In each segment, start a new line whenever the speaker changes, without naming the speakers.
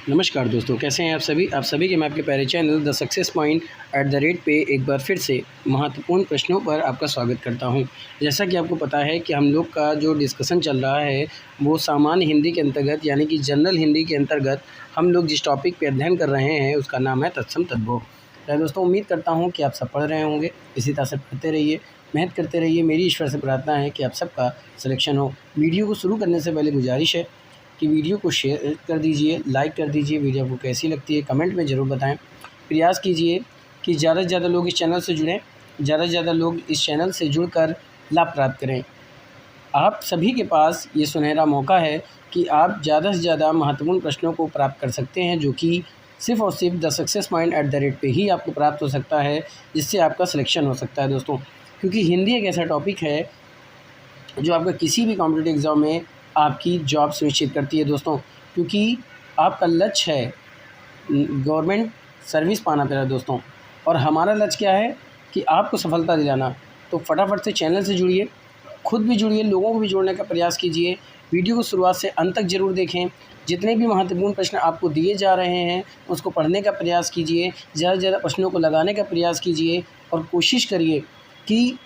नमस्कार दोस्तों, कैसे हैं आप सभी के मैं आपके प्यारे चैनल द सक्सेस पॉइंट @ पे एक बार फिर से महत्वपूर्ण प्रश्नों पर आपका स्वागत करता हूं। जैसा कि आपको पता है कि हम लोग का जो डिस्कशन चल रहा है वो सामान्य हिंदी के अंतर्गत यानी कि जनरल हिंदी के अंतर्गत हम लोग जिस टॉपिक पे अध्ययन कर रहे हैं उसका नाम है तत्सम तद्भव। तो दोस्तों, उम्मीद करता हूँ कि आप सब पढ़ रहे होंगे। इसी तरह से पढ़ते रहिए, मेहनत करते रहिए। मेरी ईश्वर से प्रार्थना है कि आप सबका सिलेक्शन हो। वीडियो को शुरू करने से पहले गुजारिश है कि वीडियो को शेयर कर दीजिए, लाइक कर दीजिए। वीडियो आपको कैसी लगती है कमेंट में ज़रूर बताएं। प्रयास कीजिए कि ज़्यादा से ज़्यादा लोग इस चैनल से जुड़ें, ज़्यादा से ज़्यादा लोग इस चैनल से जुड़कर लाभ प्राप्त करें। आप सभी के पास ये सुनहरा मौका है कि आप ज़्यादा से ज़्यादा महत्वपूर्ण प्रश्नों को प्राप्त कर सकते हैं, जो कि सिर्फ़ और सिर्फ द सक्सेस पॉइंट @ पे ही आपको प्राप्त हो सकता है, जिससे आपका सिलेक्शन हो सकता है दोस्तों। क्योंकि हिंदी एक ऐसा टॉपिक है जो आपका किसी भी कॉम्पिटिटिव एग्ज़ाम में आपकी जॉब सुनिश्चित करती है दोस्तों। क्योंकि आपका लक्ष्य है गवर्नमेंट सर्विस पाना प्यारा दोस्तों, और हमारा लक्ष्य क्या है कि आपको सफलता दिलाना। तो फटाफट से चैनल से जुड़िए, खुद भी जुड़िए, लोगों को भी जोड़ने का प्रयास कीजिए। वीडियो को शुरुआत से अंत तक ज़रूर देखें। जितने भी महत्वपूर्ण प्रश्न आपको दिए जा रहे हैं उसको पढ़ने का प्रयास कीजिए, ज़्यादा से ज़्यादा प्रश्नों को लगाने का प्रयास कीजिए और कोशिश करिए कि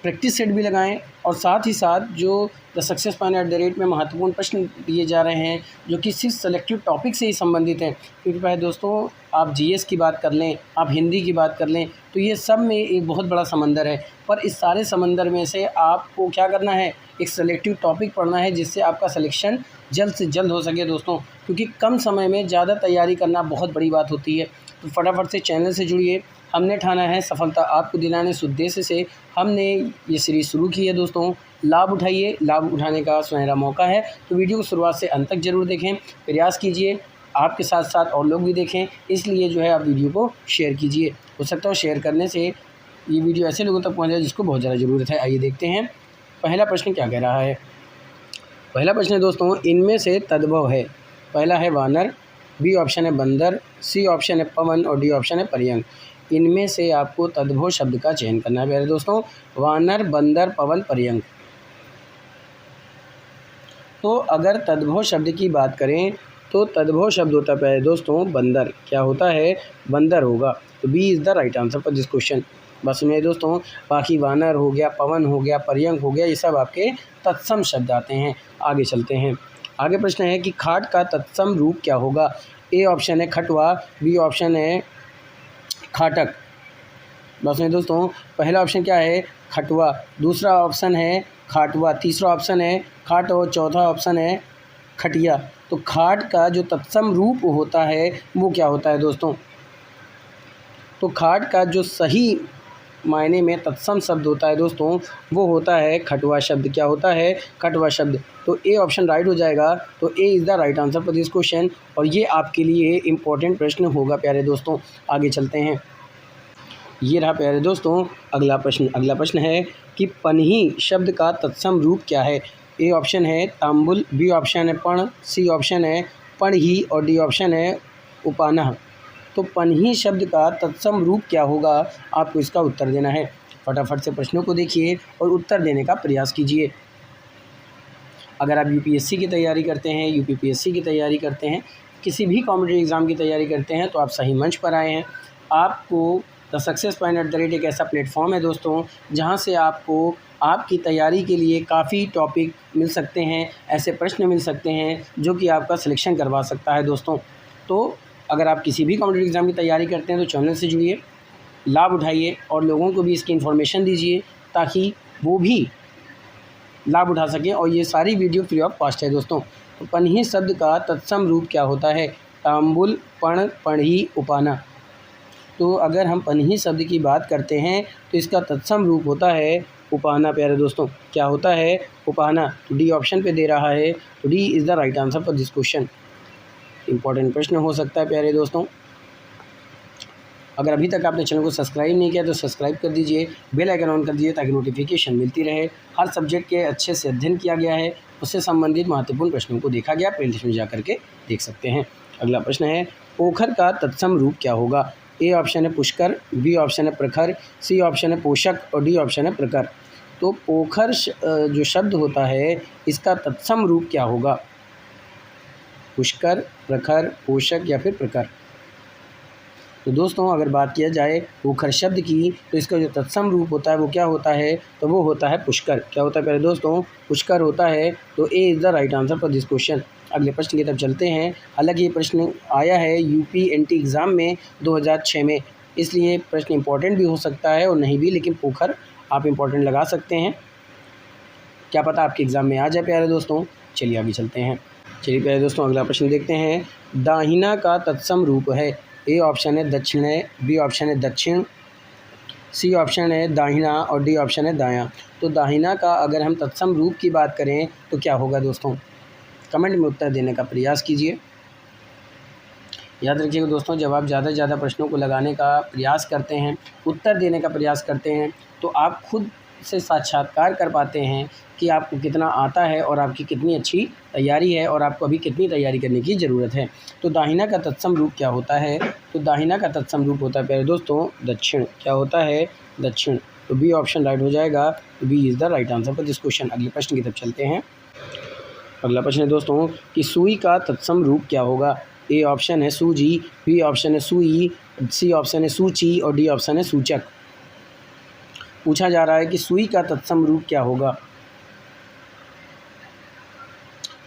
प्रैक्टिस सेट भी लगाएं। और साथ ही साथ जो द सक्सेस पॉइंट @ में महत्वपूर्ण प्रश्न दिए जा रहे हैं जो कि सिर्फ सेलेक्टिव टॉपिक से ही संबंधित हैं। क्योंकि भाई दोस्तों, आप जीएस की बात कर लें, आप हिंदी की बात कर लें, तो ये सब में एक बहुत बड़ा समंदर है। पर इस सारे समंदर में से आपको क्या करना है, एक सेलेक्टिव टॉपिक पढ़ना है जिससे आपका सिलेक्शन जल्द से जल्द हो सके दोस्तों। क्योंकि कम समय में ज़्यादा तैयारी करना बहुत बड़ी बात होती है। तो फटाफट से चैनल से जुड़िए। हमने ठाना है सफलता आपको दिलाने इस उद्देश्य से हमने ये सीरीज़ शुरू की है दोस्तों। लाभ उठाइए, लाभ उठाने का सुनहरा मौका है। तो वीडियो को शुरुआत से अंत तक ज़रूर देखें, प्रयास कीजिए आपके साथ साथ और लोग भी देखें। इसलिए जो है आप वीडियो को शेयर कीजिए। हो सकता है शेयर करने से ये वीडियो ऐसे लोगों तक पहुँच जाए जिसको बहुत ज़्यादा ज़रूरत है। आइए देखते हैं पहला प्रश्न क्या कह रहा है। पहला प्रश्न है दोस्तों, इनमें से तद्भव है। पहला है वानर, बी ऑप्शन है बंदर, सी ऑप्शन है पवन और डी ऑप्शन है पर्यंक। इनमें से आपको तद्भव शब्द का चयन करना है प्यारे दोस्तों। वानर, बंदर, पवन, पर्यंक। तो अगर तद्भव शब्द की बात करें तो तद्भव शब्द होता है प्यारे दोस्तों बंदर। क्या होता है? बंदर होगा। तो B is the right answer for this question. बस सुनिए दोस्तों, बाकी वानर हो गया, पवन हो गया, पर्यंक हो गया, ये सब आपके तत्सम शब्द आते हैं। आगे चलते हैं। आगे प्रश्न है कि खाट का तत्सम रूप क्या होगा। ए ऑप्शन है खटवा, बी ऑप्शन है खाटक। बस में दोस्तों, पहला ऑप्शन क्या है? खटवा, दूसरा ऑप्शन है खाटवा, तीसरा ऑप्शन है खाट और चौथा ऑप्शन है खटिया। तो खाट का जो तत्सम रूप होता है वो क्या होता है दोस्तों? तो खाट का जो सही मायने में तत्सम शब्द होता है दोस्तों वो होता है खटवा शब्द। क्या होता है? खटवा शब्द। तो ए ऑप्शन राइट हो जाएगा। तो a is the right answer for this question, और ये आपके लिए इम्पोर्टेंट प्रश्न होगा प्यारे दोस्तों। आगे चलते हैं। ये रहा प्यारे दोस्तों अगला प्रश्न। अगला प्रश्न है कि पन्ही शब्द का तत्सम रूप क्या है। ए ऑप्शन है तांबुल, बी ऑप्शन है पण, सी ऑप्शन है पणही और डी ऑप्शन है उपानह। तो पन्ही शब्द का तत्सम रूप क्या होगा, आपको इसका उत्तर देना है। फटाफट से प्रश्नों को देखिए और उत्तर देने का प्रयास कीजिए। अगर आप यूपीएससी की तैयारी करते हैं, यूपीपीएससी की तैयारी करते हैं, किसी भी कॉम्पिटिटिव एग्ज़ाम की तैयारी करते हैं तो आप सही मंच पर आए हैं। आपको द सक्सेस पॉइंट @ एक ऐसा प्लेटफॉर्म है दोस्तों जहां से आपको आपकी तैयारी के लिए काफ़ी टॉपिक मिल सकते हैं, ऐसे प्रश्न मिल सकते हैं जो कि आपका सिलेक्शन करवा सकता है दोस्तों। तो अगर आप किसी भी कॉम्पिटिटिव एग्ज़ाम की तैयारी करते हैं तो चैनल से जुड़िए, लाभ उठाइए और लोगों को भी इसकी इन्फॉर्मेशन दीजिए ताकि वो भी लाभ उठा सकें। और ये सारी वीडियो फ्री ऑफ कॉस्ट है दोस्तों। तो पन्ही शब्द का तत्सम रूप क्या होता है? तांबुल, पण, पणही, उपाना। तो अगर हम पन्ही शब्द की बात करते हैं तो इसका तत्सम रूप होता है उपाना प्यारे दोस्तों। क्या होता है? उपाना। तो डी ऑप्शन पे दे रहा है। तो D is the right answer for this question. Important प्रश्न हो सकता है प्यारे दोस्तों। अगर अभी तक आपने चैनल को सब्सक्राइब नहीं किया तो सब्सक्राइब कर दीजिए, बेल आइकन ऑन कर दीजिए ताकि नोटिफिकेशन मिलती रहे। हर सब्जेक्ट के अच्छे से अध्ययन किया गया है, उससे संबंधित महत्वपूर्ण प्रश्नों को देखा गया। प्लेलिस्ट में जा करके देख सकते हैं। अगला प्रश्न है पोखर का तत्सम रूप क्या होगा। ए ऑप्शन है पुष्कर, बी ऑप्शन है प्रखर, सी ऑप्शन है पोषक और डी ऑप्शन है प्रकर। तो पोखर जो शब्द होता है इसका तत्सम रूप क्या होगा। पुष्कर, प्रखर, पोषक या फिर प्रकर। तो दोस्तों अगर बात किया जाए पोखर शब्द की, तो इसका जो तत्सम रूप होता है वो क्या होता है, तो वो होता है पुष्कर। क्या होता है प्यारे दोस्तों, पुष्कर होता है। तो a is the right answer for this question. अगले प्रश्न की तरफ चलते हैं। हालांकि ये प्रश्न आया है यूपीएनटी एग्ज़ाम में 2006 में, इसलिए प्रश्न इंपॉर्टेंट भी हो सकता है और नहीं भी, लेकिन पोखर आप इंपॉर्टेंट लगा सकते हैं, क्या पता आपके एग्ज़ाम में आ जाए प्यारे दोस्तों। चलिए आगे चलते हैं। चलिए प्यारे दोस्तों अगला प्रश्न देखते हैं। दाहिना का तत्सम रूप है। ए ऑप्शन है दक्षिण है, बी ऑप्शन है दक्षिण, सी ऑप्शन है दाहिना और डी ऑप्शन है दायां। तो दाहिना का अगर हम तत्सम रूप की बात करें तो क्या होगा दोस्तों, कमेंट में उत्तर देने का प्रयास कीजिए। याद रखिएगा दोस्तों, जब आप ज़्यादा से ज़्यादा प्रश्नों को लगाने का प्रयास करते हैं, उत्तर देने का प्रयास करते हैं, तो आप खुद से साक्षात्कार कर पाते हैं कि आपको कितना आता है और आपकी कितनी अच्छी तैयारी है और आपको अभी कितनी तैयारी करने की ज़रूरत है। तो दाहिना का तत्सम रूप क्या होता है, तो दाहिना का तत्सम रूप होता है प्यारे दोस्तों दक्षिण। क्या होता है, दक्षिण। तो बी ऑप्शन राइट हो जाएगा। तो B is the right answer for this question. अगले प्रश्न की तरफ चलते हैं। अगला प्रश्न है दोस्तों कि सुई का तत्सम रूप क्या होगा। ए ऑप्शन है सूजी, बी ऑप्शन है सुई, सी ऑप्शन है सूची और डी ऑप्शन है सूचक। पूछा जा रहा है कि सुई का तत्सम रूप क्या होगा,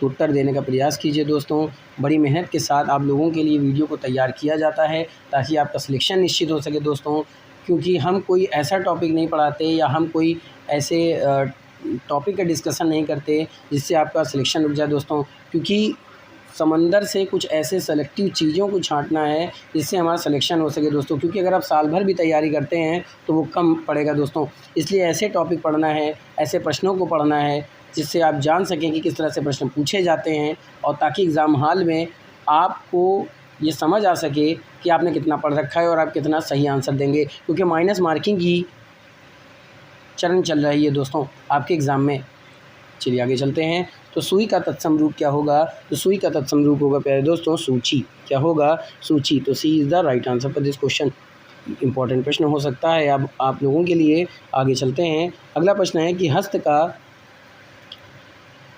तो उत्तर देने का प्रयास कीजिए दोस्तों। बड़ी मेहनत के साथ आप लोगों के लिए वीडियो को तैयार किया जाता है ताकि आपका सिलेक्शन निश्चित हो सके दोस्तों, क्योंकि हम कोई ऐसा टॉपिक नहीं पढ़ाते या हम कोई ऐसे टॉपिक का डिस्कशन नहीं करते जिससे आपका सिलेक्शन रुक जाए दोस्तों, क्योंकि समंदर से कुछ ऐसे सेलेक्टिव चीज़ों को छांटना है जिससे हमारा सिलेक्शन हो सके दोस्तों, क्योंकि अगर आप साल भर भी तैयारी करते हैं तो वो कम पड़ेगा दोस्तों। इसलिए ऐसे टॉपिक पढ़ना है, ऐसे प्रश्नों को पढ़ना है जिससे आप जान सकें कि किस तरह से प्रश्न पूछे जाते हैं, और ताकि एग्ज़ाम हॉल में आपको ये समझ आ सके कि आपने कितना पढ़ रखा है और आप कितना सही आंसर देंगे, क्योंकि माइनस मार्किंग की चरण चल रही है दोस्तों आपके एग्ज़ाम में। चलिए आगे चलते हैं। तो सुई का तत्सम रूप क्या होगा, तो सुई का तत्सम रूप होगा प्यारे दोस्तों सूची। क्या होगा, सूची। तो c is the right answer for this question. Important प्रश्न हो सकता है अब आप लोगों के लिए। आगे चलते हैं। अगला प्रश्न है कि हस्त का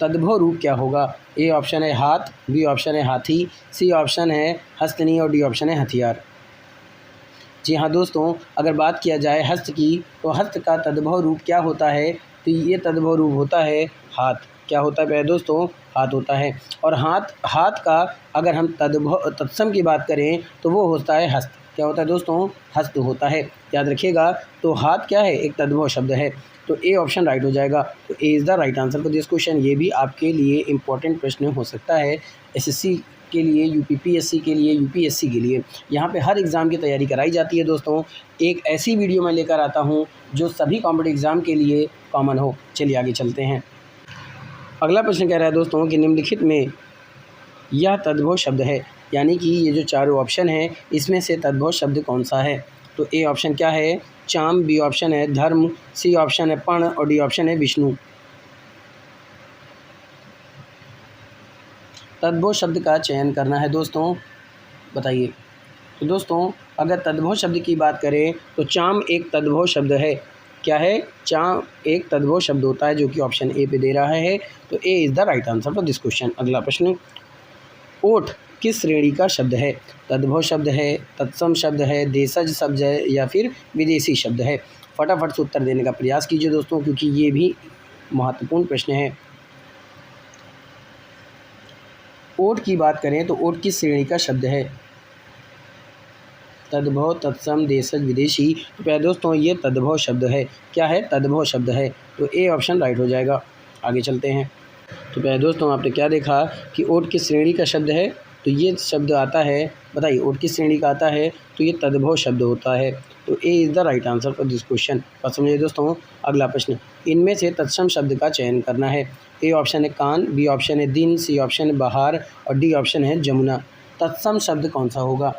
तद्भव रूप क्या होगा। ए ऑप्शन है हाथ, बी ऑप्शन है हाथी, सी ऑप्शन है हस्तनी और डी ऑप्शन है हथियार। जी हाँ दोस्तों, अगर बात किया जाए हस्त की, तो हस्त का तद्भव रूप क्या होता है, तो ये तद्भव रूप होता है हाथ। क्या होता है प्यारे दोस्तों, हाथ होता है। और हाथ का अगर हम तत्सम की बात करें तो वो होता है हस्त। क्या होता है दोस्तों, हस्त होता है। याद रखिएगा, तो हाथ क्या है, एक तद्भव शब्द है। तो ए ऑप्शन राइट हो जाएगा। तो a is the right answer for this question. ये भी आपके लिए इंपॉर्टेंट प्रश्न हो सकता है, एसएससी के लिए, यूपीपीएससी के लिए, यूपीएससी के लिए। यहाँ पे हर एग्ज़ाम की तैयारी कराई जाती है दोस्तों। एक ऐसी वीडियो मैं लेकर आता हूँ जो सभी कॉम्पिटिटिव एग्ज़ाम के लिए कॉमन हो। चलिए आगे चलते हैं। अगला प्रश्न कह रहा है दोस्तों कि निम्नलिखित में यह तद्भव शब्द है, यानी कि ये जो चारों ऑप्शन हैं इसमें से तद्भव शब्द कौन सा है। तो ए ऑप्शन क्या है, चाम, बी ऑप्शन है धर्म, सी ऑप्शन है पण और डी ऑप्शन है विष्णु। तद्भव शब्द का चयन करना है दोस्तों, बताइए। तो दोस्तों अगर तद्भव शब्द की बात करें तो चाम एक तद्भव शब्द है। क्या है, चाम एक तद्भव शब्द होता है, जो कि ऑप्शन ए पे दे रहा है। तो a is the right answer for this question. अगला प्रश्न, ओठ किस श्रेणी का शब्द है। तद्भव शब्द है, तत्सम शब्द है, देशज शब्द है या फिर विदेशी शब्द है। फटाफट से उत्तर देने का प्रयास कीजिए दोस्तों, क्योंकि ये भी महत्वपूर्ण प्रश्न है। ओठ की बात करें तो ओठ किस श्रेणी का शब्द है। तद्भव, तत्सम, देशज, विदेशी। तो प्यारे दोस्तों ये तद्भव शब्द है। क्या है, तद्भव शब्द है। तो ए ऑप्शन राइट हो जाएगा। आगे चलते हैं। तो प्यारे दोस्तों आपने क्या देखा कि ओठ किस श्रेणी का शब्द है, तो ये शब्द आता है, बताइए ओठ किस श्रेणी का आता है, तो ये तद्भव शब्द होता है। तो a is the right answer for this question. बात समझिए दोस्तों। अगला प्रश्न, इनमें से तत्सम शब्द का चयन करना है। ए ऑप्शन है कान, बी ऑप्शन है दिन, सी ऑप्शन है बहार और डी ऑप्शन है जमुना। तत्सम शब्द कौन सा होगा।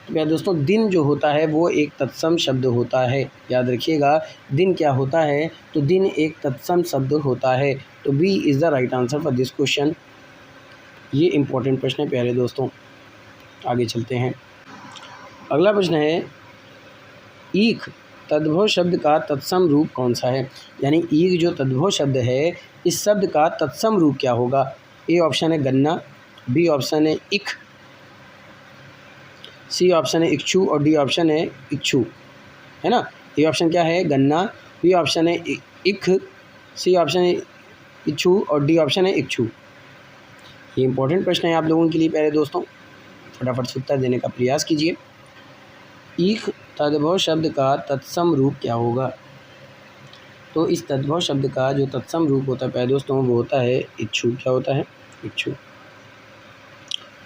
तो प्यारे दोस्तों दिन जो होता है वो एक तत्सम शब्द होता है। याद रखिएगा, दिन क्या होता है, तो दिन एक तत्सम शब्द होता है। तो B is the right answer for this question. ये इंपॉर्टेंट प्रश्न है प्यारे दोस्तों। आगे चलते हैं। अगला प्रश्न है, ईख तद्भव शब्द का तत्सम रूप कौन सा है। यानी ईख जो तद्भव शब्द है, इस शब्द का तत्सम रूप क्या होगा। ए ऑप्शन है गन्ना, बी ऑप्शन है इख, सी ऑप्शन है इक्षु और डी ऑप्शन है इक्षु, है ना। ए ऑप्शन क्या है गन्ना, बी ऑप्शन है इख, सी ऑप्शन है इक्षु और डी ऑप्शन है इक्षु। ये इंपॉर्टेंट प्रश्न है आप लोगों के लिए प्यारे दोस्तों, फटाफट से उत्तर देने का प्रयास कीजिए। ईख तद्भव शब्द का तत्सम रूप क्या होगा? तो इस तद्भव शब्द का जो तत्सम रूप होता है प्यारे दोस्तों वो होता है इक्षु। क्या होता है? इक्षु।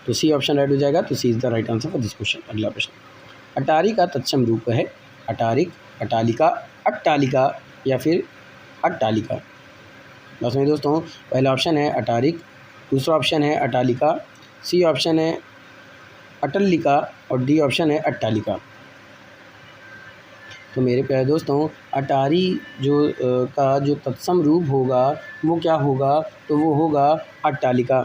तो सी ऑप्शन राइट हो जाएगा। तो c is the right answer for this question. अगला प्रश्न, अटारी का तत्सम रूप है अटारिक, अटालिका, अट्टालिका या फिर अट्टालिका। बस मेरे दोस्तों, पहला ऑप्शन है अटारिक, दूसरा ऑप्शन है अटालिका, सी ऑप्शन है अटल्लिका और डी ऑप्शन है अट्टालिका। तो मेरे प्यारे दोस्तों, अटारी का जो तत्सम रूप होगा वो क्या होगा? तो वो होगा अट्टालिका।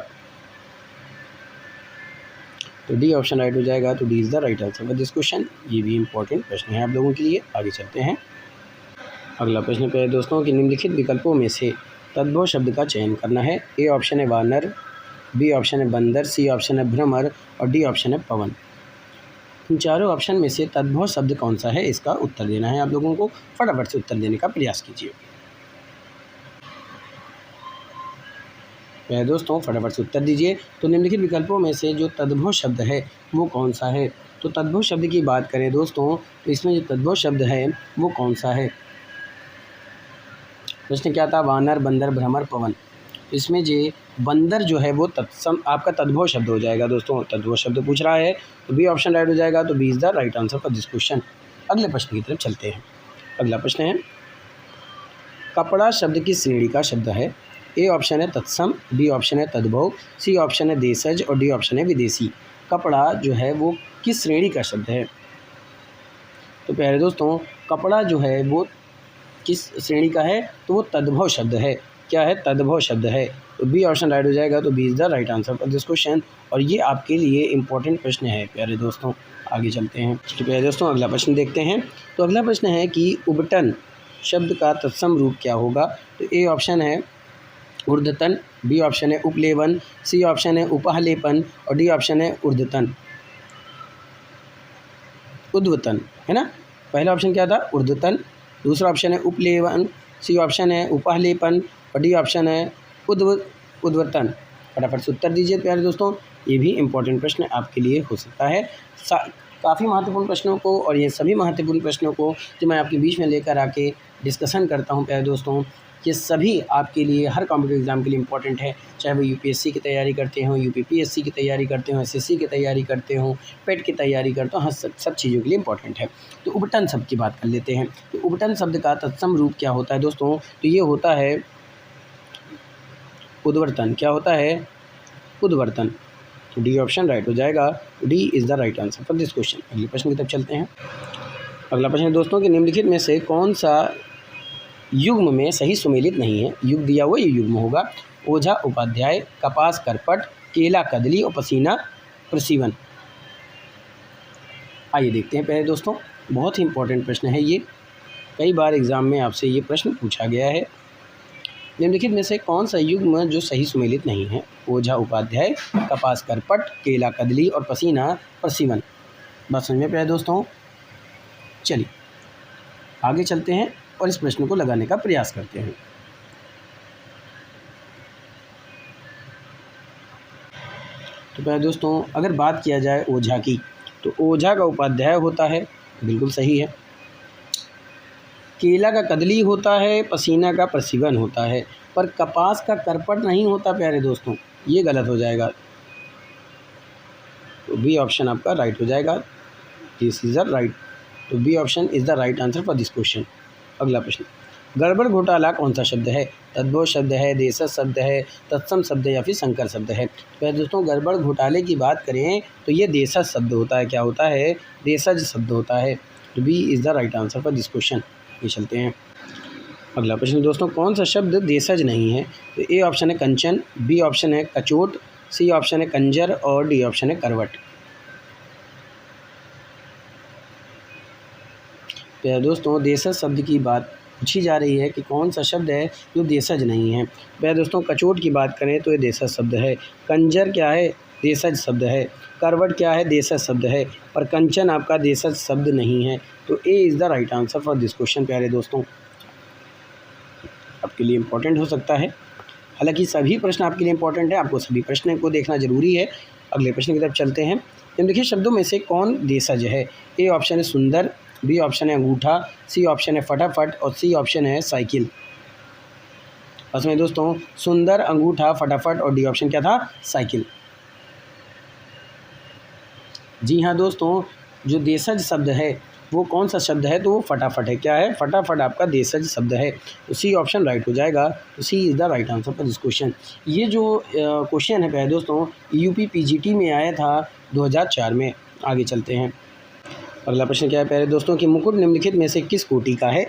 तो डी ऑप्शन राइट हो जाएगा। तो D is the right answer for this question. ये भी इंपॉर्टेंट प्रश्न है आप लोगों के लिए। आगे चलते हैं। अगला प्रश्न प्यारे दोस्तों कि निम्नलिखित विकल्पों में से तद्भव शब्द का चयन करना है। ए ऑप्शन है वानर, बी ऑप्शन है बंदर, सी ऑप्शन है भ्रमर और डी ऑप्शन है पवन। इन चारों ऑप्शन में से तद्भव शब्द कौन सा है, इसका उत्तर देना है आप लोगों को। फटाफट से उत्तर देने का प्रयास कीजिए प्यारे दोस्तों, फटाफट से उत्तर दीजिए। तो निम्नलिखित विकल्पों में से जो तद्भव शब्द है वो कौन सा है? तो तद्भव शब्द की बात करें दोस्तों तो इसमें जो तद्भव शब्द है वो कौन सा है? प्रश्न क्या था? वानर, बंदर, भ्रमर, पवन। इसमें जो बंदर जो है वो तत्सम आपका तद्भव शब्द हो जाएगा दोस्तों। तद्भव शब्द पूछ रहा है तो बी ऑप्शन राइट हो जाएगा। तो B is the right answer for this question. अगले प्रश्न की तरफ चलते हैं। अगला प्रश्न है, कपड़ा शब्द किस श्रेणी का शब्द है? ए ऑप्शन है तत्सम, बी ऑप्शन है तद्भव, सी ऑप्शन है देशज और डी ऑप्शन है विदेशी। कपड़ा जो है वो किस श्रेणी का शब्द है? तो प्यारे दोस्तों, कपड़ा जो है वो किस श्रेणी का है? तो वो तद्भव शब्द है। क्या है? तद्भव शब्द है। तो बी ऑप्शन राइट हो जाएगा। तो B is the right answer for this question. और ये आपके लिए इंपॉर्टेंट प्रश्न है प्यारे दोस्तों। आगे चलते हैं। तो प्यारे दोस्तों, अगला प्रश्न देखते हैं। तो अगला प्रश्न है कि उबटन शब्द का तत्सम रूप क्या होगा? तो ए ऑप्शन है ऊर्ध्वतन, बी ऑप्शन है उपलेवन, सी ऑप्शन है उपहलेपन और डी ऑप्शन है ऊर्ध्वतन उद्वतन, है ना। पहला ऑप्शन क्या था? ऊर्ध्वतन, दूसरा ऑप्शन है उपलेवन, सी ऑप्शन है उपहलेपन और डी ऑप्शन है उद्वतन। फटाफट से उत्तर दीजिए प्यारे दोस्तों। ये भी इंपॉर्टेंट प्रश्न आपके लिए हो सकता है। काफ़ी महत्वपूर्ण प्रश्नों को और ये सभी महत्वपूर्ण प्रश्नों को जो मैं आपके बीच में लेकर आके डिस्कशन करता हूँ प्यारे दोस्तों, ये सभी आपके लिए हर कॉम्पिटिटिव एग्ज़ाम के लिए इंपॉर्टेंट है। चाहे वो यूपीएससी की तैयारी करते हो, यूपीपीएससी की तैयारी करते हो, एसएससी की तैयारी करते हो, पेट की तैयारी करते हो, हाँ सब चीज़ों के लिए इंपॉर्टेंट है। तो उबटन शब्द की बात कर लेते हैं। तो उबटन शब्द का तत्सम रूप क्या होता है दोस्तों? तो ये होता है उद्वर्तन। क्या होता है? उद्वर्तन। तो डी ऑप्शन राइट हो जाएगा। D is the right answer for this question. अगले प्रश्न की तरफ चलते हैं। अगला प्रश्न दोस्तों कि निम्नलिखित में से कौन सा युग्म में सही सुमेलित नहीं है? युग दिया हुआ ये युग्म होगा। ओझा उपाध्याय, कपास करपट, केला कदली और पसीना प्रसीवन। आइए देखते हैं पहले दोस्तों, बहुत ही इंपॉर्टेंट प्रश्न है ये। कई बार एग्ज़ाम में आपसे ये प्रश्न पूछा गया है। निम्नलिखित में से कौन सा युग्म जो सही सुमेलित नहीं है? ओझा उपाध्याय, कपास करपट, केला कदली और पसीना प्रसीवन। बात समझ में पहले दोस्तों। चलिए आगे चलते हैं और इस प्रश्न को लगाने का प्रयास करते हैं। तो प्यारे दोस्तों, अगर बात किया जाए ओझा की, तो ओझा का उपाध्याय होता है, बिल्कुल सही है। केला का कदली होता है, पसीना का प्रसीवन होता है, पर कपास का करपट नहीं होता प्यारे दोस्तों, ये गलत हो जाएगा। तो बी ऑप्शन आपका राइट हो जाएगा। This is the right. तो b option is the right answer for this question. अगला प्रश्न, गड़बड़ घोटाला कौन सा शब्द है? तद्भव शब्द है, देशज शब्द है, तत्सम शब्द है या फिर संकर शब्द है? तो दोस्तों, गड़बड़ घोटाले की बात करें तो ये देशज शब्द होता है। क्या होता है? देशज शब्द होता है। तो B is the right answer for this question. ये चलते हैं। अगला प्रश्न दोस्तों, कौन सा शब्द देशज नहीं है? तो ए ऑप्शन है कंचन, बी ऑप्शन है कचोट, सी ऑप्शन है कंजर और डी ऑप्शन है करवट। तो दोस्तों, देशज शब्द की बात पूछी जा रही है कि कौन सा शब्द है जो देशज नहीं है। वह दोस्तों, कचोट की बात करें तो ये देशज शब्द है। कंजर क्या है? देशज शब्द है। करवट क्या है? देशज शब्द है। पर कंचन आपका देशज शब्द नहीं है। तो a is the right answer for this question प्यारे दोस्तों, आपके लिए इम्पोर्टेंट हो सकता है। हालांकि सभी प्रश्न आपके लिए इम्पोर्टेंट है, आपको सभी प्रश्न को देखना जरूरी है। अगले प्रश्न की तरफ चलते हैं। निम्नलिखित शब्दों में से कौन देशज है? ए ऑप्शन है सुंदर, बी ऑप्शन है अंगूठा, सी ऑप्शन है फटाफट और सी ऑप्शन है साइकिल। उसमें दोस्तों सुंदर, अंगूठा, फटाफट और डी ऑप्शन क्या था? साइकिल। जी हाँ दोस्तों, जो देशज शब्द है वो कौन सा शब्द है? तो वो फटाफट है। क्या है? फटाफट आपका देशज शब्द है। तो सी ऑप्शन राइट हो जाएगा। तो c is the right answer for this question. ये जो क्वेश्चन है प्यारे दोस्तों, यूपी पीजीटी में आया था 2004 में। आगे चलते हैं। अगला प्रश्न क्या है प्यारे दोस्तों कि मुकुट निम्नलिखित में से किस कोटि का है?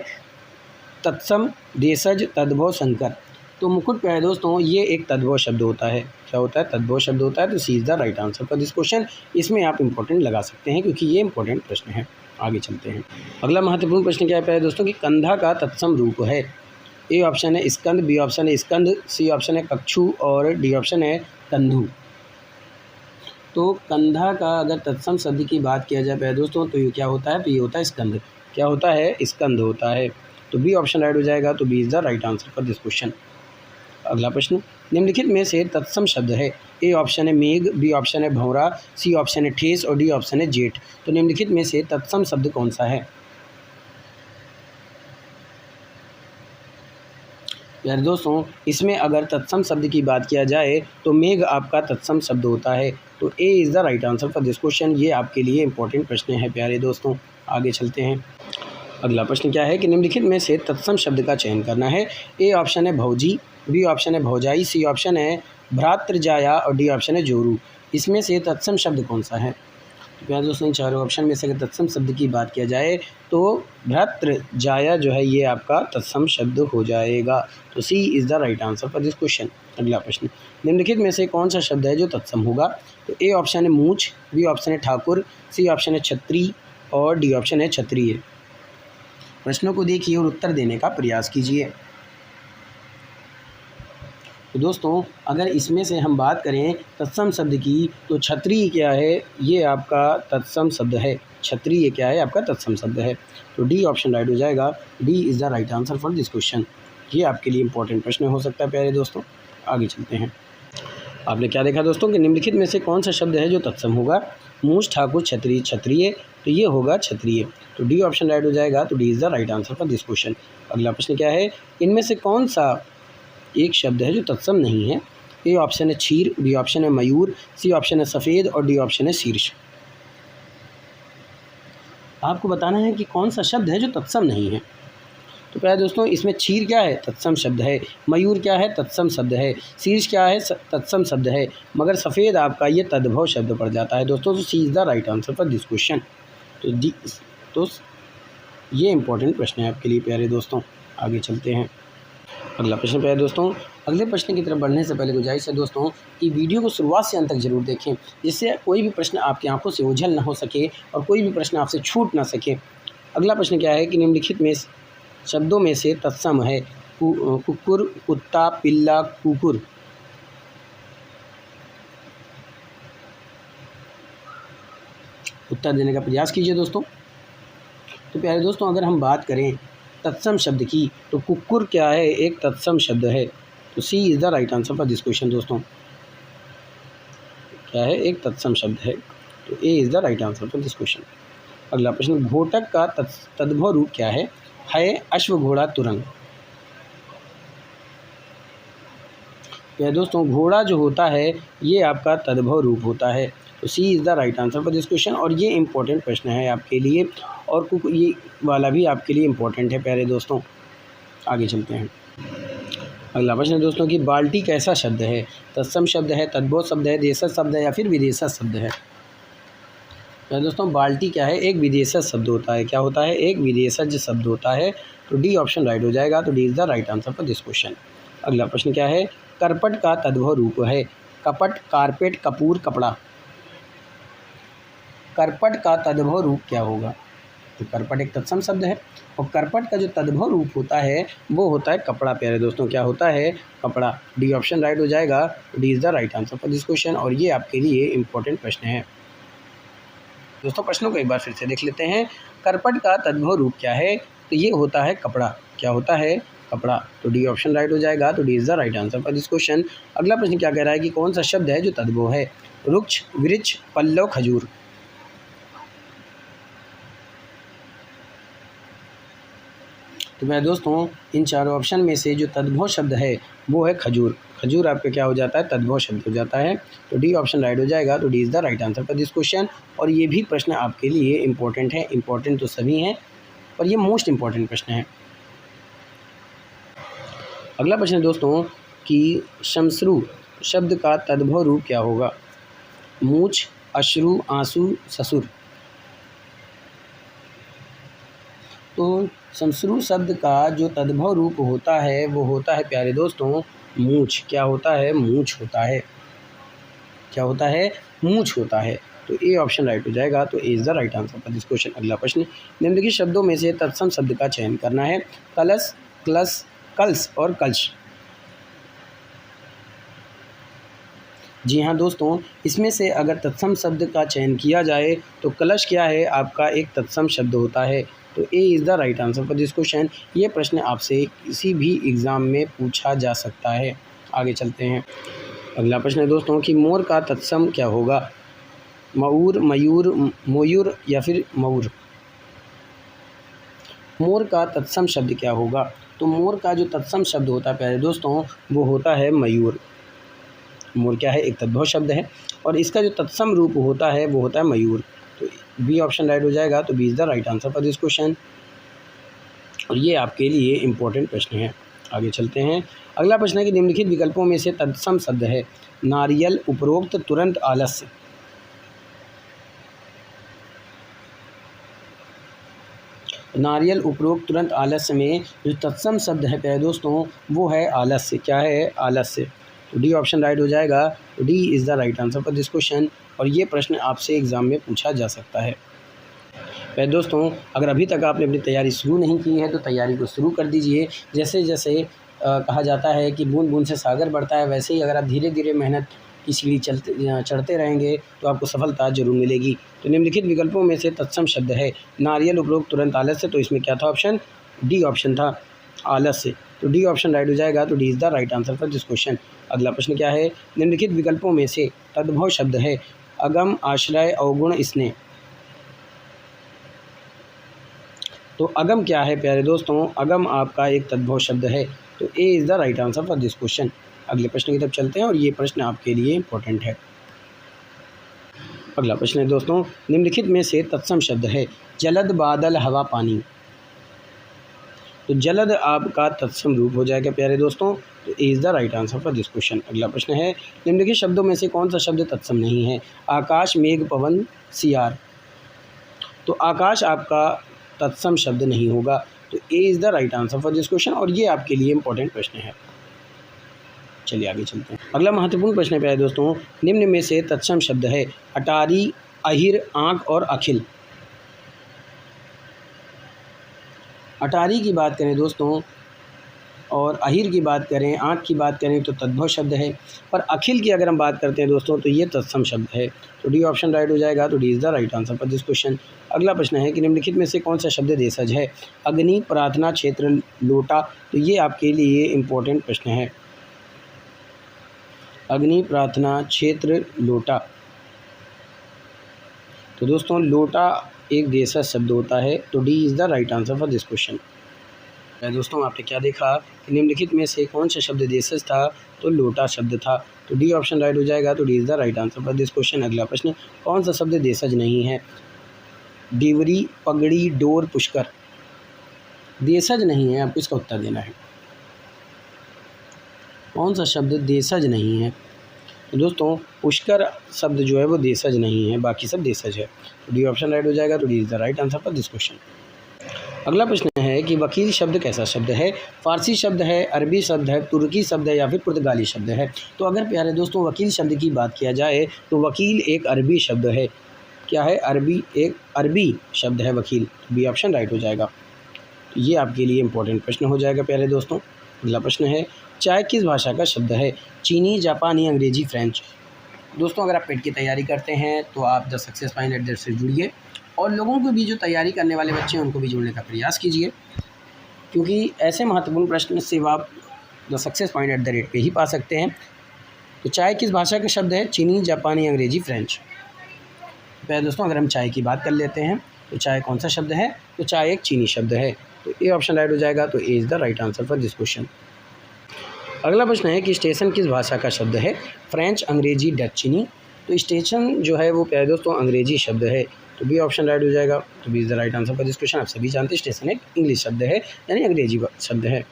तत्सम, देशज, तद्भव, संकर। तो मुकुट प्यारे दोस्तों ये एक तद्भव शब्द होता है। क्या होता है? तद्भव शब्द होता है। तो c is the right answer for this question. इसमें आप इंपॉर्टेंट लगा सकते हैं क्योंकि ये इंपॉर्टेंट प्रश्न है। आगे चलते हैं। अगला महत्वपूर्ण प्रश्न क्या है प्यारे दोस्तों कि कंधा का तत्सम रूप है? ए ऑप्शन है स्कंद, बी ऑप्शन है स्कंद, सी ऑप्शन है कक्षु और डी ऑप्शन है कंधु। तो कंधा का अगर तत्सम शब्द की बात किया जाए प्यारे दोस्तों तो ये क्या होता है? तो ये होता है स्कंद। क्या होता है? स्कंद होता है। तो बी ऑप्शन राइट हो जाएगा। तो B is the right answer for this question. अगला प्रश्न, निम्नलिखित में से तत्सम शब्द है? ए ऑप्शन है मेघ, बी ऑप्शन है भंवरा, सी ऑप्शन है ठेस और डी ऑप्शन है जेठ। तो निम्नलिखित में से तत्सम शब्द कौन सा है? यार दोस्तों इसमें अगर तत्सम शब्द की बात किया जाए तो मेघ आपका तत्सम शब्द होता है। तो a is the right answer for this question. ये आपके लिए इंपॉर्टेंट प्रश्न है प्यारे दोस्तों। आगे चलते हैं। अगला प्रश्न क्या है कि निम्नलिखित में से तत्सम शब्द का चयन करना है। ए ऑप्शन है भौजी, बी ऑप्शन है भौजाई, सी ऑप्शन है भ्रातृजाया और डी ऑप्शन है जोरू। इसमें से तत्सम शब्द कौन सा है? तो प्यारे दोस्तों इन चारों ऑप्शन में से अगर तत्सम शब्द की बात किया जाए तो भ्रातृजाया जो है ये आपका तत्सम शब्द हो जाएगा। तो c is the right answer for this question. अगला प्रश्न, निम्नलिखित में से कौन सा शब्द है जो तत्सम होगा? तो ए ऑप्शन है मूछ, बी ऑप्शन है ठाकुर, सी ऑप्शन है छत्री और डी ऑप्शन है क्षत्रिय। प्रश्नों को देखिए और उत्तर देने का प्रयास कीजिए। तो दोस्तों अगर इसमें से हम बात करें तत्सम शब्द की तो क्षत्रिय क्या है? ये आपका तत्सम शब्द है। क्षत्रिय क्या है? आपका तत्सम शब्द है। तो डी ऑप्शन राइट हो जाएगा। D is the right answer for this question. ये आपके लिए इंपॉर्टेंट प्रश्न हो सकता है प्यारे दोस्तों। आगे चलते हैं। आपने क्या देखा दोस्तों कि निम्नलिखित में से कौन सा शब्द है जो तत्सम होगा? मूछ, ठाकुर, क्षत्रिय, क्षत्रिय। तो ये होगा क्षत्रिय। तो डी ऑप्शन राइट हो जाएगा। तो D is the right answer for this question. अगला प्रश्न क्या है? इनमें से कौन सा एक शब्द है जो तत्सम नहीं है? ए ऑप्शन है क्षीर, बी ऑप्शन है मयूर, सी ऑप्शन है सफ़ेद और डी ऑप्शन है शीर्ष। आपको बताना है कि कौन सा शब्द है जो तत्सम नहीं है। तो प्यारे दोस्तों इसमें क्षीर क्या है? तत्सम शब्द है। मयूर क्या है? तत्सम शब्द है। शीर्ष क्या है? तत्सम शब्द है। मगर सफ़ेद आपका ये तद्भव शब्द पड़ जाता है दोस्तों। तो c is the right answer for this question. तो ये इंपॉर्टेंट प्रश्न है आपके लिए प्यारे दोस्तों। आगे चलते हैं। अगला प्रश्न प्यारे दोस्तों, अगले प्रश्न की तरफ बढ़ने से पहले गुजारिश है दोस्तों कि वीडियो को शुरुआत से अंत तक जरूर देखें, जिससे कोई भी प्रश्न आपकी आंखों से ओझल ना हो सके और कोई भी प्रश्न आपसे छूट ना सके। अगला प्रश्न क्या है कि निम्नलिखित में शब्दों में से तत्सम है? कुकुर, कुत्ता, पिल्ला, कुकुर। उत्तर देने का प्रयास कीजिए दोस्तों। तो प्यारे दोस्तों अगर हम बात करें तत्सम शब्द की तो कुक्कुर क्या है? एक तत्सम शब्द है। तो c is the right answer for this question दोस्तों। क्या है? एक तत्सम शब्द है। तो a is the right answer for this question. अगला प्रश्न, घोटक का तद्भव रूप क्या है? अश्व, घोड़ा, तुरंग। या दोस्तों घोड़ा जो होता है ये आपका तद्भव रूप होता है। तो c is the right answer for this question. और ये इंपॉर्टेंट प्रश्न है आपके लिए और ये वाला भी आपके लिए इंपॉर्टेंट है प्यारे दोस्तों। आगे चलते हैं। अगला प्रश्न है दोस्तों कि बाल्टी कैसा शब्द है? तत्सम शब्द है, तद्भव शब्द है, देशज शब्द है या फिर विदेशज शब्द है? तो दोस्तों बाल्टी क्या है? एक विदेशज शब्द होता है। क्या होता है? एक विदेशज शब्द होता है। तो डी ऑप्शन राइट हो जाएगा। तो D is the right answer for this question. अगला प्रश्न क्या है? करपट का तद्भव रूप है? कपट, कारपेट, कपूर, कपड़ा। करपट का तद्भव रूप क्या होगा? तो करपट एक तत्सम शब्द है। और करपट का जो तद्भव रूप होता है वो होता है कपड़ा। प्यारे दोस्तों, क्या होता है? कपड़ा। डी ऑप्शन राइट हो जाएगा। D is the right answer for this question. और ये आपके लिए इम्पोर्टेंट प्रश्न है। दोस्तों प्रश्नों को एक बार फिर से देख लेते हैं। करपट का तद्भव रूप क्या है? तो ये होता है कपड़ा। क्या होता है? कपड़ा। तो डी ऑप्शन राइट हो जाएगा। तो D is the right answer for this question. अगला प्रश्न क्या कह रहा है कि कौन सा शब्द है जो तद्भव है? वृक्ष, वृक्ष, पल्लव, खजूर। तो मेरे दोस्तों इन चारों ऑप्शन में से जो तद्भव शब्द है वो है खजूर। खजूर आपका क्या हो जाता है? तद्भव शब्द हो जाता है। तो डी ऑप्शन राइट हो जाएगा। तो D is the right answer for this question. और ये भी प्रश्न आपके लिए इम्पोर्टेंट है। इम्पोर्टेंट तो सभी हैं और ये मोस्ट इम्पॉर्टेंट प्रश्न है। अगला प्रश्न है दोस्तों कि शमश्रु शब्द का तद्भव रूप क्या होगा? मूछ, अश्रु, आंसू, ससुर। तो शमश्रु शब्द का जो तद्भव रूप होता है वो होता है प्यारे दोस्तों मूछ। क्या होता है? मूछ होता है। क्या होता है? मूछ होता है। तो ए ऑप्शन राइट हो जाएगा। तो a is the right answer for this question. अगला प्रश्न, निम्नलिखित शब्दों में से तत्सम शब्द का चयन करना है। कलश, क्लस, कल्स और कलश। जी हाँ दोस्तों, इसमें से अगर तत्सम शब्द का चयन किया जाए तो कलश क्या है? आपका एक तत्सम शब्द होता है। तो a is the right answer for this question. ये प्रश्न आपसे किसी भी एग्ज़ाम में पूछा जा सकता है। आगे चलते हैं। अगला प्रश्न है दोस्तों कि मोर का तत्सम क्या होगा? मयूर, मयूर, मोयूर या फिर मऊर। मोर का तत्सम शब्द क्या होगा? तो मोर का जो तत्सम शब्द होता है प्यारे दोस्तों वो होता है मयूर। मोर क्या है? एक तद्भव शब्द है। और इसका जो तत्सम रूप होता है वो होता है मयूर। तो बी ऑप्शन राइट हो जाएगा। तो B is the right answer for this question. और ये आपके लिए इम्पोर्टेंट प्रश्न है। आगे चलते हैं। अगला प्रश्न है कि निम्नलिखित विकल्पों में से तत्सम शब्द है। नारियल, उपरोक्त, तुरंत, आलस्य। नारियल, उपरोक्त, तुरंत, आलस्य में जो तत्सम शब्द है प्यारे दोस्तों वो है आलस्य। क्या है? आलस्य। तो डी ऑप्शन राइट हो जाएगा। तो D is the right answer for this question. और ये प्रश्न आपसे एग्ज़ाम में पूछा जा सकता है। प्यारे दोस्तों, अगर अभी तक आपने अपनी तैयारी शुरू नहीं की है तो तैयारी को शुरू कर दीजिए। जैसे जैसे कहा जाता है कि बूंद बूंद से सागर बढ़ता है, वैसे ही अगर आप धीरे धीरे मेहनत की सीढ़ी चढ़ते रहेंगे तो आपको सफलता जरूर मिलेगी। तो निम्नलिखित विकल्पों में से तत्सम शब्द है। नारियल, उपरोक्त, तुरंत, आलस्य। तो इसमें क्या था? ऑप्शन डी ऑप्शन था, आलस्य। तो डी ऑप्शन राइट हो जाएगा। तो D is the right answer for this question. अगला प्रश्न क्या है? निम्नलिखित विकल्पों में से तद्भव शब्द है। अगम, आश्रय, अवगुण, स्नेह। तो अगम क्या है प्यारे दोस्तों? अगम आपका एक तद्भव शब्द है। तो a is the right answer for this question. अगले प्रश्न की तरफ चलते हैं और ये प्रश्न आपके लिए इम्पोर्टेंट है। अगला प्रश्न है दोस्तों, निम्नलिखित में से तत्सम शब्द है। जलद, बादल, हवा, पानी। तो जलद आपका तत्सम रूप हो जाएगा प्यारे दोस्तों। तो a is the right answer for this question. अगला प्रश्न है, निम्नलिखित शब्दों में से कौन सा शब्द तत्सम नहीं है? आकाश, मेघ, पवन, सियार। तो आकाश आपका तत्सम शब्द नहीं होगा। तो a is the right answer for this question. और ये आपके लिए इम्पोर्टेंट प्रश्न है। चलिए आगे चलते हैं। अगला महत्वपूर्ण प्रश्न है प्यारे दोस्तों, निम्न में से तत्सम शब्द है। अटारी, अहिर, आँख और अखिल। अटारी की बात करें दोस्तों और अहिर की बात करें, आँख की बात करें तो तद्भव शब्द है। पर अखिल की अगर हम बात करते हैं दोस्तों तो ये तत्सम शब्द है। तो डी ऑप्शन राइट हो जाएगा। तो D is the right answer for this question. अगला प्रश्न है कि निम्नलिखित में से कौन सा शब्द देशज है? अग्नि, प्रार्थना, क्षेत्र, लोटा। तो ये आपके लिए इम्पोर्टेंट प्रश्न है। अग्नि, प्रार्थना, क्षेत्र, लोटा। तो दोस्तों लोटा एक देशज शब्द होता है। तो D is the right answer for this question. दोस्तों आपने क्या देखा कि निम्नलिखित में से कौन सा शब्द देशज था? तो लोटा शब्द था। तो डी ऑप्शन राइट हो जाएगा। तो D is the right answer for this question. अगला प्रश्न, कौन सा शब्द देशज नहीं है? डिवरी, पगड़ी, डोर, पुष्कर। देशज नहीं है, आपको इसका उत्तर देना है। कौन सा शब्द देशज नहीं है? तो दोस्तों पुष्कर शब्द जो है वो देशज नहीं है, बाकी सब देशज है। तो डी ऑप्शन राइट हो जाएगा। तो D is the right answer for this question. अगला प्रश्न है कि वकील शब्द कैसा शब्द है? फारसी शब्द है, अरबी शब्द है, तुर्की शब्द है या फिर पुर्तगाली शब्द है? तो अगर प्यारे दोस्तों वकील शब्द की बात किया जाए तो वकील एक अरबी शब्द है। क्या है, अरबी, एक अरबी शब्द है वकील, बी ऑप्शन राइट हो जाएगा। तो ये आपके लिए इंपॉर्टेंट प्रश्न हो जाएगा प्यारे दोस्तों। अगला प्रश्न है, चाय किस भाषा का शब्द है, चीनी, जापानी, अंग्रेजी, फ्रेंच। दोस्तों अगर आप पेट की तैयारी करते हैं तो आप द सक्सेस पॉइंट एट से जुड़िए, और लोगों को भी, जो तैयारी करने वाले बच्चे हैं उनको भी जोड़ने का प्रयास कीजिए, क्योंकि ऐसे महत्वपूर्ण प्रश्न सिर्फ आप the success point at the rate पे ही पा सकते हैं। तो चाय किस भाषा का शब्द है, चीनी, जापानी, अंग्रेजी, फ्रेंच। पहले दोस्तों अगर हम चाय की बात कर लेते हैं तो चाय कौन सा शब्द है, तो चाय एक चीनी शब्द है, तो ए ऑप्शन राइट हो जाएगा। तो a is the right answer for this question. अगला प्रश्न है कि स्टेशन किस भाषा का शब्द है, फ्रेंच, अंग्रेजी, डच, चीनी। तो स्टेशन जो है वो प्यारे दोस्तों अंग्रेजी शब्द है, तो बी ऑप्शन राइट हो जाएगा। तो B is the right answer for this question. आप सभी जानते हैं स्टेशन एक इंग्लिश शब्द है, यानी अंग्रेजी शब्द है।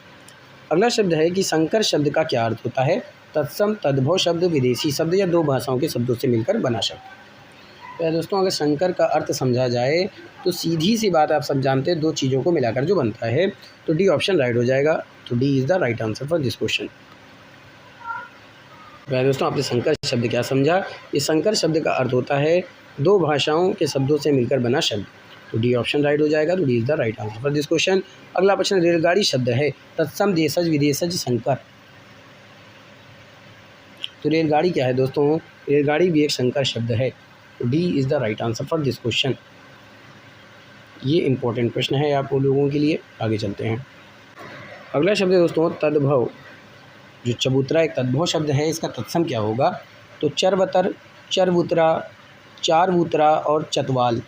अगला शब्द है कि संकर शब्द का क्या अर्थ होता है, तत्सम, तद्भव शब्द, विदेशी शब्द, या दो भाषाओं के शब्दों से मिलकर बना शब्द। तो दोस्तों अगर संकर का अर्थ समझा जाए तो सीधी सी बात आप सब जानते हैं, दो चीज़ों को मिलाकर जो बनता है, तो डी ऑप्शन राइट हो जाएगा। तो D is the right answer for this question. दोस्तों आपने संकर शब्द क्या समझा, ये संकर शब्द का अर्थ होता है दो भाषाओं के शब्दों से मिलकर बना शब्द, तो डी ऑप्शन राइट हो जाएगा। तो D is the right answer for this question. अगला प्रश्न, रेलगाड़ी शब्द है, तत्सम, देशज, विदेशज, संकर। तो रेलगाड़ी क्या है दोस्तों, रेलगाड़ी भी एक संकर शब्द है, तो D is the right answer for this question. ये इंपॉर्टेंट प्रश्न है आप लोगों के लिए। आगे चलते हैं। अगला शब्द है दोस्तों तद्भव। जो चबूतरा एक तद्भव शब्द है, इसका तत्सम क्या होगा, तो चरबतर, चरबूतरा, चारबूतरा और चतवाल।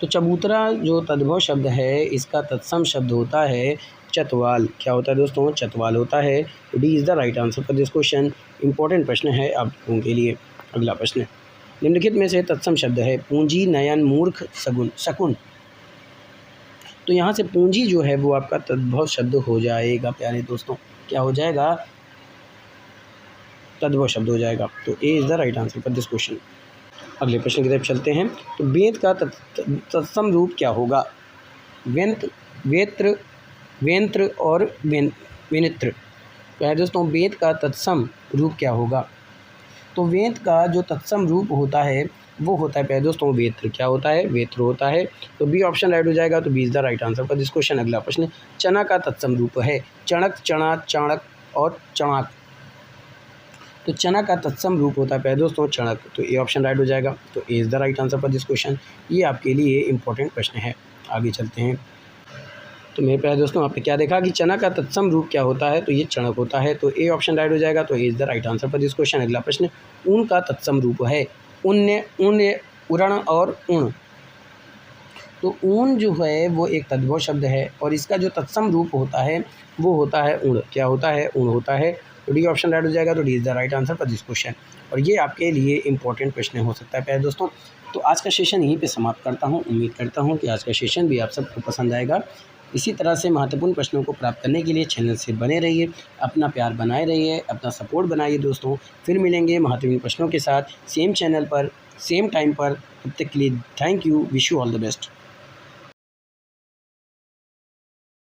तो चबूतरा जो तद्भव शब्द है, इसका तत्सम शब्द होता है चतवाल। क्या होता है दोस्तों, चतवाल होता है। तो D is the right answer for this question. Important प्रश्न है आप लोगों के लिए। अगला प्रश्न, निम्नलिखित में से तत्सम शब्द है, पूंजी, नयन, मूर्ख, सगुन, शकुन। तो यहाँ से पूंजी जो है वो आपका तद्भव शब्द हो जाएगा प्यारे दोस्तों। क्या हो जाएगा, तद्भव शब्द हो जाएगा। तो a is the right answer for this question. अगले प्रश्न की तरफ चलते हैं। तो वेद का तत्सम रूप क्या होगा, व्यंत, वेत्र, वेंत्र और विनित्र। तो दोस्तों वेद का तत्सम रूप क्या होगा, तो वेद का जो तत्सम रूप होता है वो होता है प्यारे दोस्तों वेत्र। क्या होता है, वेत्र होता है। तो बी ऑप्शन राइट हो जाएगा। तो B is the right answer for this question. अगला प्रश्न, चना का तत्सम रूप है, चणक, चना, चाणक और चणाक। तो चना का तत्सम रूप होता है प्यारे दोस्तों चणक, तो ए ऑप्शन राइट हो जाएगा। तो a is the right answer for this question. ये आपके लिए इंपॉर्टेंट प्रश्न है। आगे चलते हैं। तो मेरे प्यारे दोस्तों आपने क्या देखा कि चना का तत्सम रूप क्या होता है, तो ये चणक होता है। तो ए ऑप्शन राइट हो जाएगा। तो a is the right answer for this question. अगला प्रश्न, ऊन का तत्सम रूप है, उन्य, उन्य, उरण और उण। तो ऊन जो है वो एक तद्भव शब्द है, और इसका जो तत्सम रूप होता है वो होता है उण। क्या होता है, उण होता है। तो डी ऑप्शन राइट हो जाएगा। तो D is the right answer for this question. और ये आपके लिए इंपॉर्टेंट प्रश्न हो सकता है प्यारे दोस्तों। तो आज का सेशन यहीं पे समाप्त करता हूँ। उम्मीद करता हूँ कि आज का सेशन भी आप सबको पसंद आएगा। इसी तरह से महत्वपूर्ण प्रश्नों को प्राप्त करने के लिए चैनल से बने रहिए, अपना प्यार बनाए रहिए, अपना सपोर्ट बनाइए दोस्तों। फिर मिलेंगे महत्वपूर्ण प्रश्नों के साथ सेम चैनल पर, सेम टाइम पर। तब तक के लिए thank you, wish you all the best.